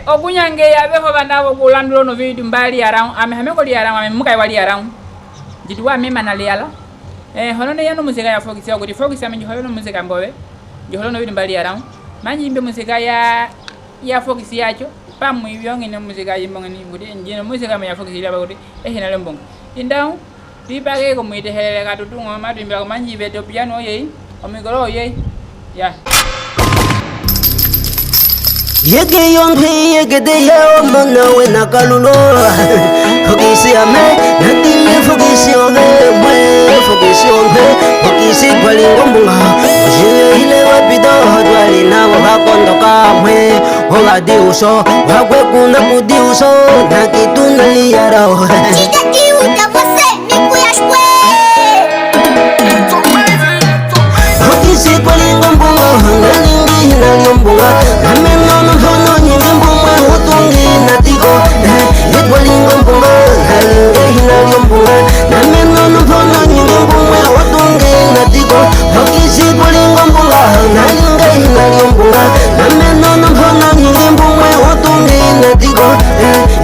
okunyange yabeho bandabo kulandulo no vidu mbali arang ame hameko li arang ame mukai wali arang jidwa mema na liala hono ne yano muzika ya focus ya gudi focus ame hono muzika mbobe hono no vidu mbali arang manyi imbe muzika ya focus yacho pamu yongi no muzika yimbongani gudi njino muzika me ya focus ya gudi hina lembong indao bibage ko muite hele ka tutungo madu imbe ko manyi be to piano ye omigoro ye ya Yege yonghe yege de ya omana we nakalulo Fogisi ame natile fogisi ome mwe Fogisi ome fogisi kwali ngombunga Ojile ile wapido hodwali na wakakondoka mwe Ola diuso wakwe kuna kudiuso Nakituna liyarao Chidaki utavose miku ya shwe Fogisi kwali ngombunga Nalingi hinaliombunga Namenono mpono nyingi mbumwe utungi natiko Yetwalingo mbunga Nalingi hinaliombunga Namenono mpono nyingi mbumwe utungi natiko Fogisi kwali ngombunga Nalingi hinaliombunga Namenono mpono nyingi mbumwe utungi natiko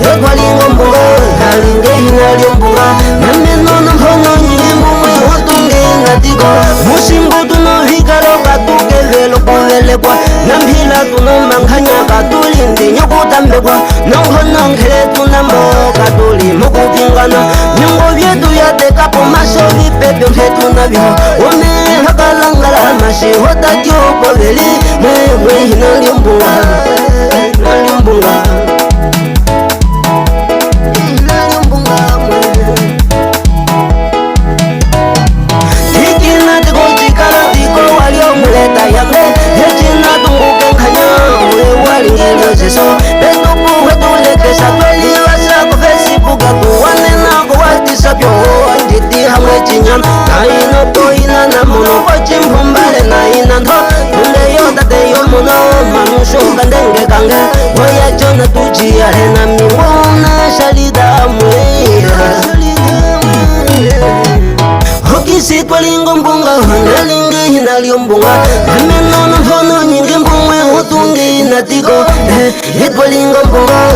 Yetwalingo mbunga Nalingi hinaliombunga Namenono mpono nyingi mbumwe utungi natiko Musimbutu no hikaro katuke velo kuvelekwa Nambila tunomanganya katulindi nyokutambekwa Nonghononghe tunamo katuli mukupingana Nyungo vyetu yatekapo maso vipepe mpetu navyo Ome hakalangala mashi hotakyopo veli Mwe hinalimbunga Hinalimbunga muleta yange hechina tunguke nkanya uwe walingilo zeso betupu wetulekesa tweliwasa ku Facebook akuwanena kuwatisa byo nditi hamwe chinyam naino toina na muno kochimpumbale naina ntho tundeyo tateyo muno manushuka ndenge kange moyachona tujiyale na miwona shalida mweya Hokisi twalingo mbunga nalingi hinaliombunga Namenono mpono nyingi mbumwe utungi natiko Yetwalingo mbunga